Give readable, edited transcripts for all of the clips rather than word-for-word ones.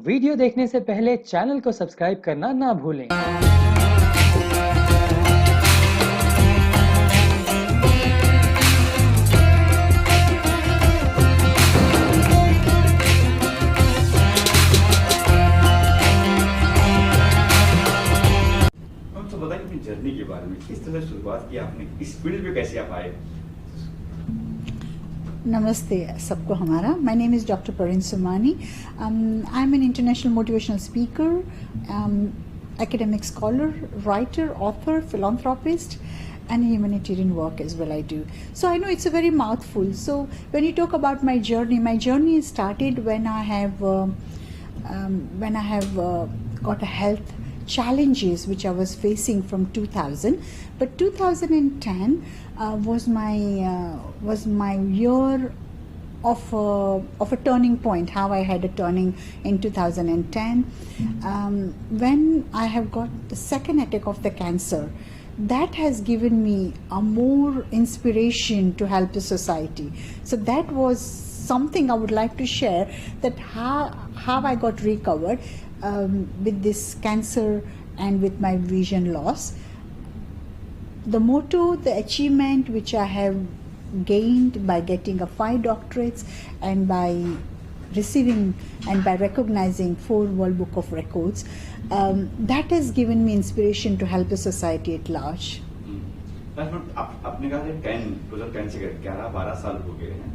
Video देखने से पहले चैनल को सब्सक्राइब करना ना भूलें। तो बताइए अपनी जर्नी के बारे में, किस तरह शुरुआत की आपने, इस फील्ड पे कैसे आप आए? नमस्ते सबको हमारा my name is doctor Parveen Sumani. I am an international motivational speaker, academic scholar, writer, author, philanthropist, and humanitarian work as well I do. So I know it's a very mouthful. So when you talk about my journey started when I have got a health challenges which I was facing from 2000, but 2010 was my year of a turning point. How I had a turning in 2010 when I have got the second attack of the cancer. That has given me a more inspiration to help the society. So that was something I would like to share, that how I got recovered with this cancer and with my vision loss. The motto, the achievement which I have gained by getting 5 doctorates and by receiving and by recognizing 4 World Book of Records, that has given me inspiration to help the society at large. आपने कहा 2010 से 11-12 साल हो गए हैं,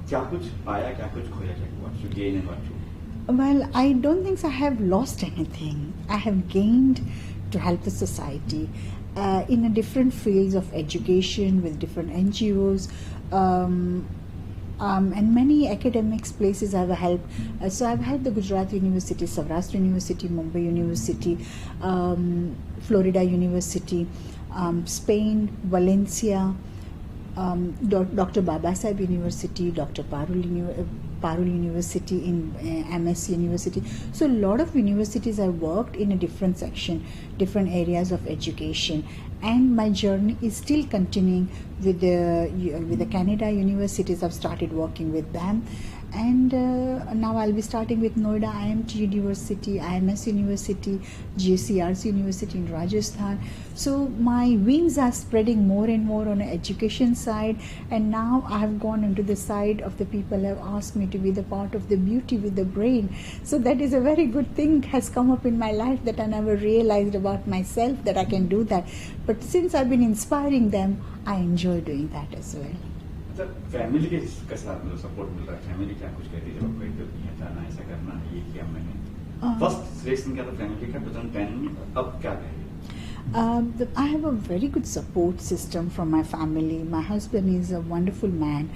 क्या कुछ पाया, क्या कुछ खोया, what you gain and what you... Well, I don't think I have lost anything. I have gained to help the society in a different fields of education with different NGOs and many academics places I've helped. So I've helped the Gujarat University, Saurashtra University, Mumbai University, Florida University, Spain, Valencia, Dr. Babasaheb University, Dr. Parul University in MS University. So a lot of universities I worked in a different section, different areas of education, and my journey is still continuing with the Canada universities. I've started working with them, and now I'll be starting with Noida IMT University, IMS University, GCRC University in Rajasthan. So my wings are spreading more and more on the education side, and now I have gone into the side of the people who have asked me to be the part of the beauty with the brain. So that is a very good thing has come up in my life that I never realized about myself, that I can do that. But since I've been inspiring them, I enjoy doing that as well. Family के कैसा support मिल रहा है? Family क्या कुछ कहती है जब आपको ये जाना, ऐसा करना, ये किया मैंने? फर्स्ट सिलेक्शन क्या था फैमिली का 2010 में, अब क्या कहेंगे? I have a very good support system from my family. My husband is a wonderful man.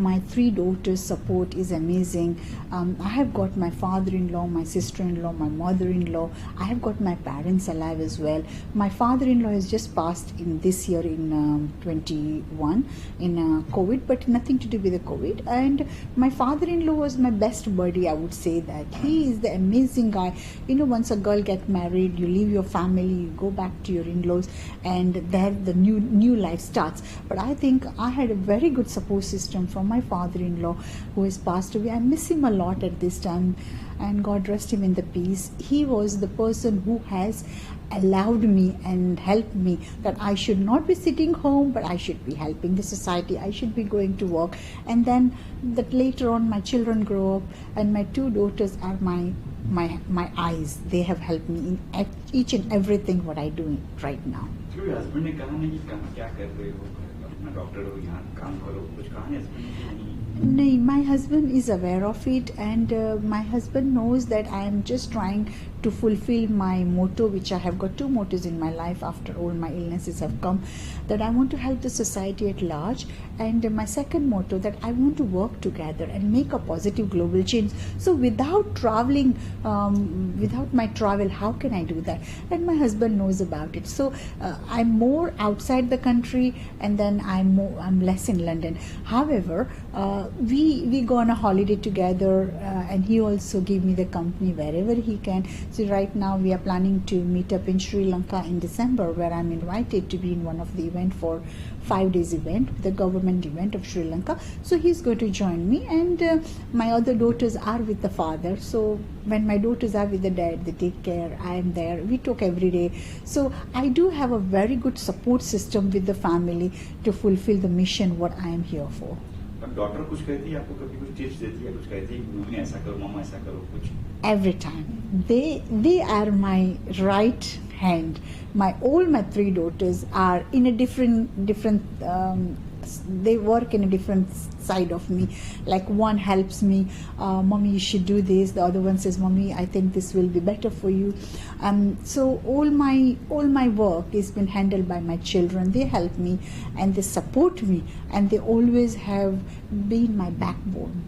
My 3 daughters' support is amazing. I have got my father-in-law, my sister-in-law, my mother-in-law. I have got my parents alive as well. My father-in-law has just passed in this year in 21 in COVID, but nothing to do with the COVID. And my father-in-law was my best buddy, I would say that. He is the amazing guy. You know, once a girl gets married, you leave your family, you go back to your in-laws, and there the new life starts. But I think I had a very good support system from my father-in-law who has passed away. I miss him a lot at this time, and God rest him in the peace. He was the person who has allowed me and helped me that I should not be sitting home, but I should be helping the society. I should be going to work, and then that later on my children grow up, and my 2 daughters are my eyes. They have helped me in each and everything what I do right now. Husband ने कहा नहीं कि क्या कर रहे हो, अपना doctor हो, यहाँ काम करो, कुछ कहा नहीं हस्बैंड ने? No, my husband is aware of it, and my husband knows that I am just trying to fulfill my motto, which I have got 2 mottos in my life after all my illnesses have come, that I want to help the society at large, and my second motto, that I want to work together and make a positive global change. So without traveling, without my travel, how can I do that? And my husband knows about it. So I'm more outside the country, and then I'm less in London. However, we go on a holiday together, and he also give me the company wherever he can. So right now we are planning to meet up in Sri Lanka in December, where I'm invited to be in one of the event for 5 days event, the government event of Sri Lanka. So he's going to join me, and my other daughters are with the father. So when my daughters are with the dad, they take care. I am there. We talk every day. So I do have a very good support system with the family to fulfill the mission what I am here for. Daughter कुछ कहती है आपको, कभी कुछ tips देती है, कुछ कहती है मम्मी ऐसा करो, मामा ऐसा करो, कुछ? Every time they are my right hand. All my 3 daughters are in a different they work in a different side of me. Like one helps me, mommy you should do this, the other one says, mommy I think this will be better for you. So all my work is been handled by my children. They help me and they support me, and they always have been my backbone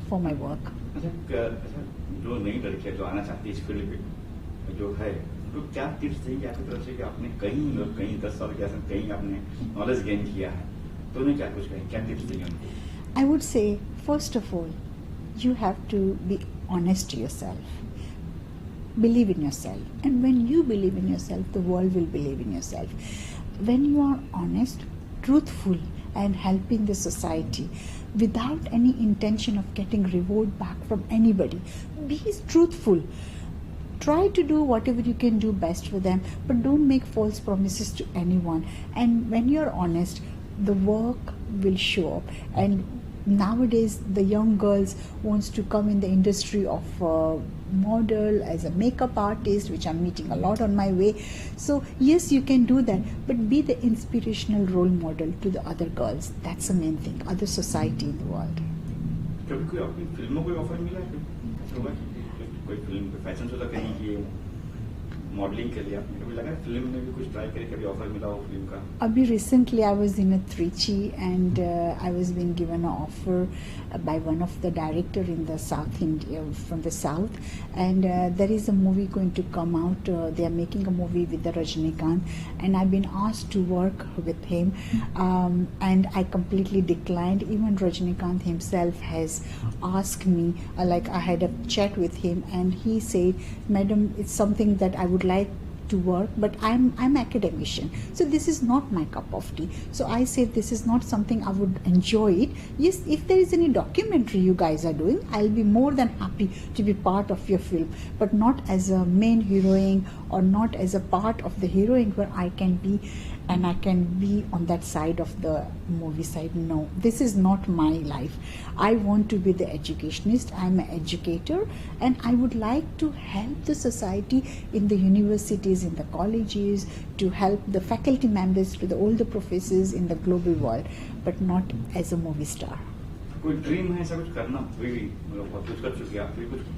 for my work. अच्छा, जो नई लड़कियां जो आना चाहती है इस field पे जो है, तो क्या टिप्स देंगे आपकी तरफ से कि आपने कहीं 10 साल के कहीं आपने नॉलेज गेन किया है, तो उन्हें क्या कुछ कहें, क्या टिप्स देंगे उनको? I would say, first of all, you have to be honest to yourself. Believe in yourself. And when you believe in yourself, the world will believe in yourself. When you are honest, truthful, and helping the society without any intention of getting reward back from anybody, be truthful. Try to do whatever you can do best for them, but don't make false promises to anyone. And when you're honest, the work will show up. And nowadays the young girls wants to come in the industry of model, as a makeup artist, which I'm meeting a lot on my way. So yes, you can do that, but be the inspirational role model to the other girls. That's the main thing, other society in the world. कभी कोई आपकी फिल्मों को offer मिला है? कोई film fashion show कहीं की मॉडलिंग के लिए आपने कभी लगा फिल्म में भी कुछ ट्राई करे, कभी ऑफर मिला हो फिल्म का? Abhi recently I was in a Trichy, and I was being given an offer by one of the director in the South India, from the South, and there is a movie going to come out. They are making a movie with the Rajinikanth, and I've been asked to work with him, and I completely declined. Even Rajinikanth himself has asked me, like I had a chat with him, and he said, "Madam, it's something that I would like to work, but I'm academician, so this is not my cup of tea." So I said, this is not something I would enjoy it. Yes, if there is any documentary you guys are doing, I'll be more than happy to be part of your film, but not as a main heroine or not as a part of the heroine where I can be and I can be on that side of the movie side. No, this is not my life. I want to be the educationist. I'm an educator, and I would like to help the society in the universities, in the colleges, to help the faculty members, to all the professors in the global world, but not as a movie star. कोई dream है ऐसा कुछ करना? बहुत कुछ कर चुके हैं आप,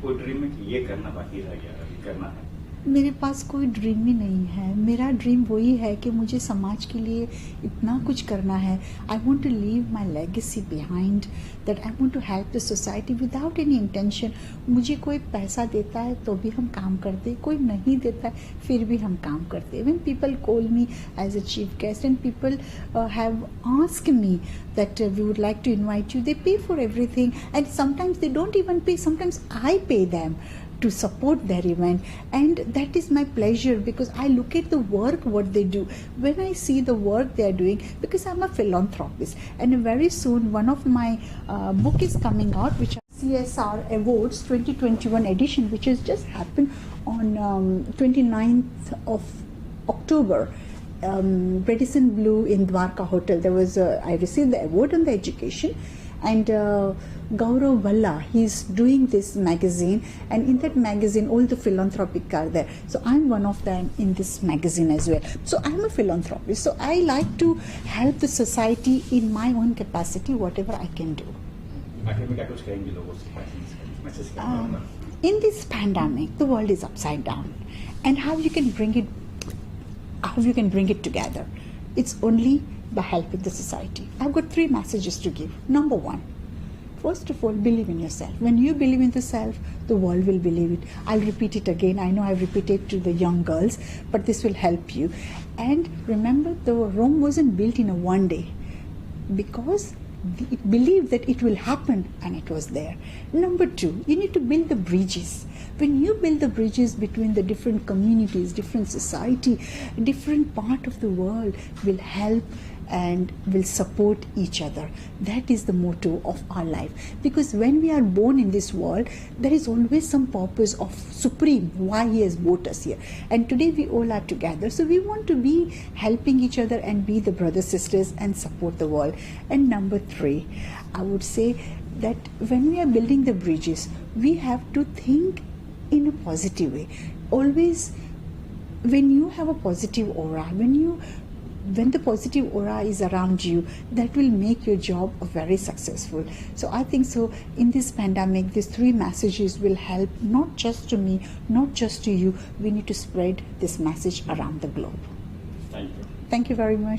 कोई ड्रीम है कि ये करना बाकी रह गया, अभी करना है? मेरे पास कोई ड्रीम ही नहीं है. मेरा ड्रीम वही है कि मुझे समाज के लिए इतना कुछ करना है. I want to leave my legacy behind, that I want to help the society without any intention. मुझे कोई पैसा देता है तो भी हम काम करते, कोई नहीं देता है फिर भी हम काम करते. When people call me as a chief guest and people have asked me that we would like to invite you, they pay for everything, and sometimes they don't even pay, sometimes I pay them to support their event, and that is my pleasure, because I look at the work what they do. When I see the work they are doing, because I'm a philanthropist, and very soon one of my book is coming out, which are CSR Awards 2021 edition, which has just happened on 29th of October. Radisson Blue in Dwarka Hotel. There was I received the award on the education, and Gaurav Valla, he's doing this magazine, and in that magazine all the philanthropic are there. So I'm one of them in this magazine as well. So I'm a philanthropist. So I like to help the society in my own capacity, whatever I can do. आखिर में क्या कुछ कहेंगे लोगों से, message क्या होगा? In this pandemic, the world is upside down, and how you can bring it together, it's only by helping the society. I've got 3 messages to give. Number 1, first of all, believe in yourself. When you believe in the self, the world will believe it. I'll repeat it again. I know I've repeated to the young girls, but this will help you. And remember, the Rome wasn't built in a one day, because believe that it will happen, and it was there. Number two, you need to build the bridges. When you build the bridges between the different communities, different society, different part of the world will help and will support each other. That is the motto of our life. Because when we are born in this world, there is always some purpose of Supreme, why He has brought us here. And today we all are together. So we want to be helping each other and be the brothers, sisters, and support the world. And number three, I would say that when we are building the bridges, we have to think in a positive way. Always, when you have a positive aura, when the positive aura is around you, that will make your job very successful. So I think so in this pandemic, these three messages will help not just to me, not just to you. We need to spread this message around the globe. Thank you. Thank you very much.